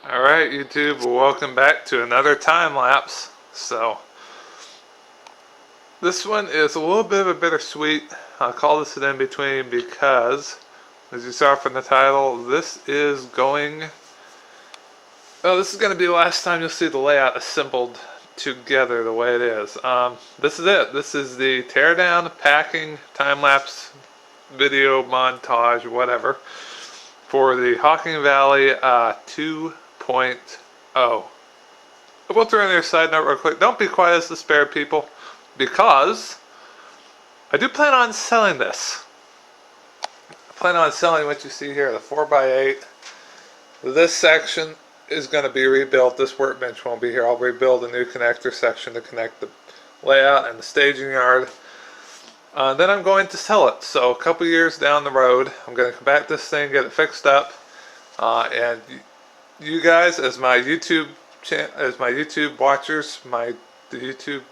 Alright YouTube, welcome back to another time lapse. So this one is a little bit of a bittersweet. I'll call this an in-between because, as you saw from the title, this is going to be the last time you'll see the layout assembled together the way it is. This is it. This is the teardown, packing, time-lapse video montage, whatever, for the Hocking Valley 2.0. I will throw in there a side note real quick. Don't be quite as despaired, people, because I do plan on selling this. I plan on selling what you see here, the 4x8. This section is going to be rebuilt. This workbench won't be here. I'll rebuild a new connector section to connect the layout and the staging yard. Then I'm going to sell it. So a couple years down the road, I'm going to come back to this thing, get it fixed up, and you guys, as my YouTube watchers, the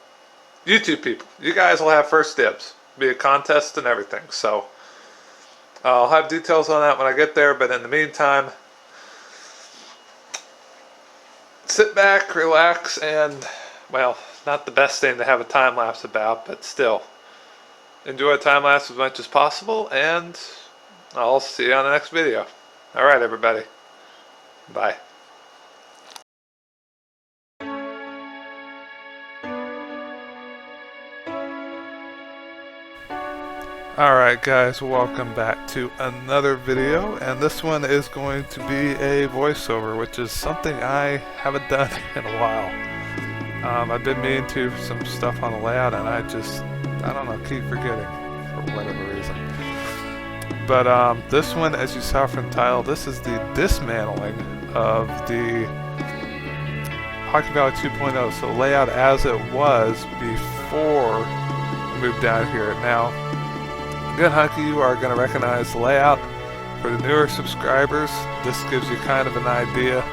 YouTube people, you guys will have first dibs. Be a contest and everything. So I'll have details on that when I get there. But in the meantime, sit back, relax, and, well, not the best thing to have a time lapse about, but still, enjoy a time lapse as much as possible, and I'll see you on the next video. Alright everybody, bye. Alright guys, welcome back to another video, and this one is going to be a voiceover, which is something I haven't done in a while. I've been meaning to for some stuff on the layout, and I don't know, keep forgetting for whatever reason. But this one, as you saw from the title, this is the dismantling of the Hocking Valley 2.0, so layout as it was before we moved down here. Now, good hunky, you are going to recognize the layout. For the newer subscribers, this gives you kind of an idea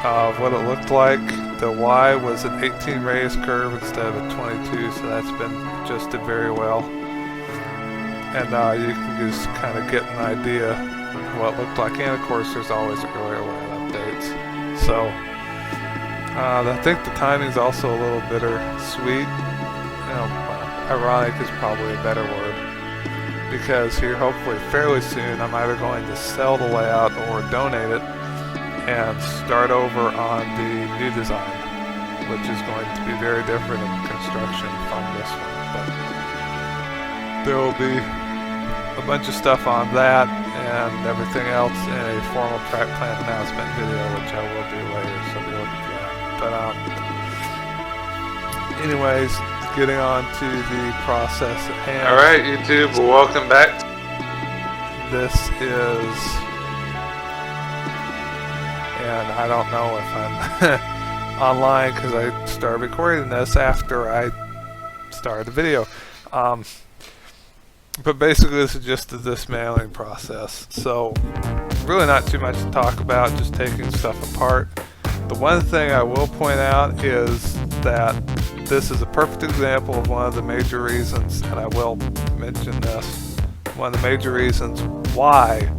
of what it looked like. The Y was an 18 raised curve instead of a 22, so that's been adjusted very well. And you can just kind of get an idea of what it looked like. And of course, there's always earlier layout updates. So I think the timing is also a little bittersweet. Ironic is probably a better word, because here hopefully fairly soon I'm either going to sell the layout or donate it and start over on the new design, which is going to be very different in construction from this one. But there will be a bunch of stuff on that and everything else in a formal track plan announcement video, which I will do later, so be looking for that. But anyways, getting on to the process at hand. Alright YouTube, welcome back. This is, and I don't know if I'm online because I started recording this after I started the video. But basically this is just the dismantling process. So really not too much to talk about, just taking stuff apart. The one thing I will point out is that this is a perfect example of one of the major reasons, and I will mention this, one of the major reasons why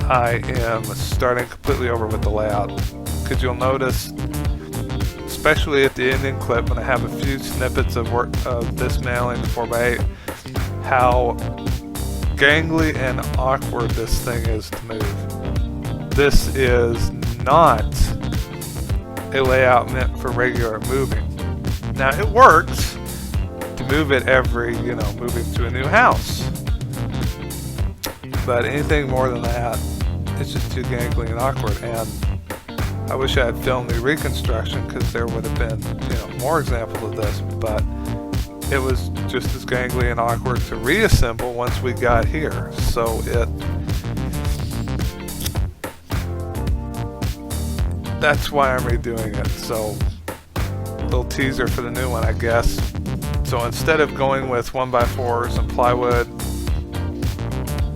I am starting completely over with the layout. Because you'll notice, especially at the ending clip when I have a few snippets of work of dismantling the 4x8, how gangly and awkward this thing is to move. This is not a layout meant for regular moving. Now it works to move it every, moving to a new house, but anything more than that, it's just too gangly and awkward. And I wish I had filmed the reconstruction, because there would have been, more examples of this, but it was just as gangly and awkward to reassemble once we got here. So that's why I'm redoing it. So little teaser for the new one, I guess. So instead of going with 1x4s and plywood,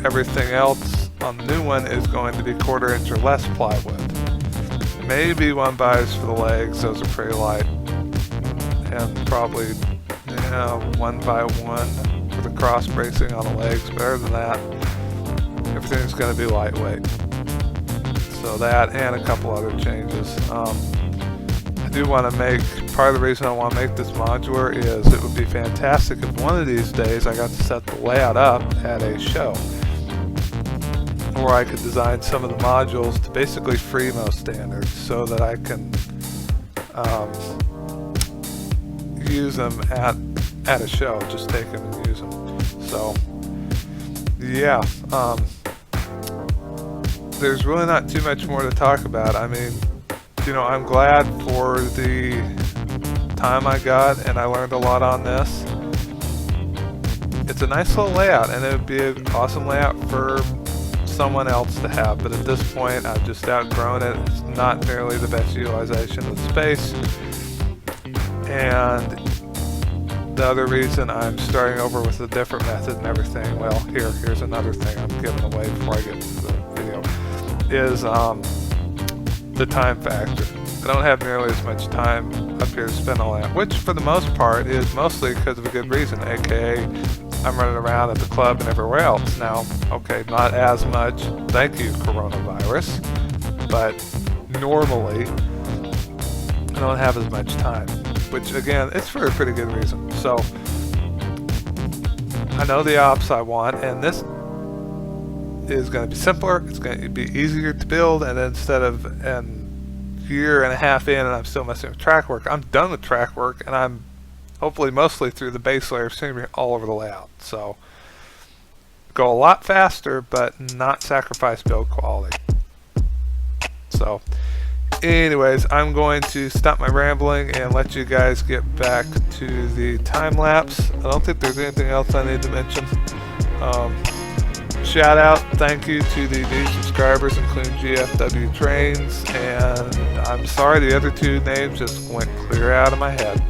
everything else on the new one is going to be 1/4 inch or less plywood. Maybe 1x for the legs, those are pretty light, and probably 1x1 for the cross bracing on the legs. But other than that, everything's going to be lightweight. So that and a couple other changes. I do want to make, part of the reason I want to make this modular is it would be fantastic if one of these days I got to set the layout up at a show, or I could design some of the modules to basically Fremo standards so that I can use them at a show, just take them and use them. So yeah, there's really not too much more to talk about. I mean, you know, I'm glad for the time I got, and I learned a lot on this. It's a nice little layout, and it would be an awesome layout for someone else to have, but at this point I've just outgrown it. It's not nearly the best utilization of space, and the other reason I'm starting over with a different method and everything, well, here's another thing I'm giving away before I get to the video, is the time factor. I don't have nearly as much time up here to spend on that, which for the most part is mostly because of a good reason, aka I'm running around at the club and everywhere else. Now, okay, not as much, thank you coronavirus, but normally I don't have as much time, which again, it's for a pretty good reason. So I know the ops I want, and this is going to be simpler, it's going to be easier to build, and instead of a year and a half in and I'm still messing with track work, I'm done with track work, and I'm hopefully mostly through the base layer of scenery all over the layout. So go a lot faster, but not sacrifice build quality. So anyways, I'm going to stop my rambling and let you guys get back to the time lapse. I don't think there's anything else I need to mention. Shout out, thank you to the new subscribers, including GFW Trains, and I'm sorry the other two names just went clear out of my head.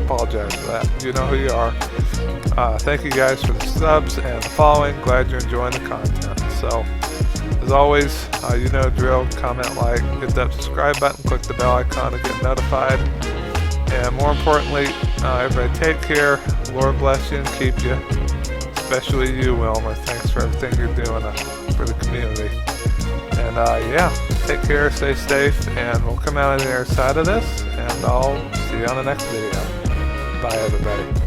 Apologize for that. You know who you are. Thank you guys for the subs and the following. Glad you're enjoying the content. So, as always, you know the drill. Comment, like, hit that subscribe button, click the bell icon to get notified. And more importantly, everybody take care. Lord bless you and keep you. Especially you, Wilmer. Thanks for everything you're doing for the community. And yeah, take care, stay safe, and we'll come out on the other side of this, and I'll see you on the next video. Bye, everybody.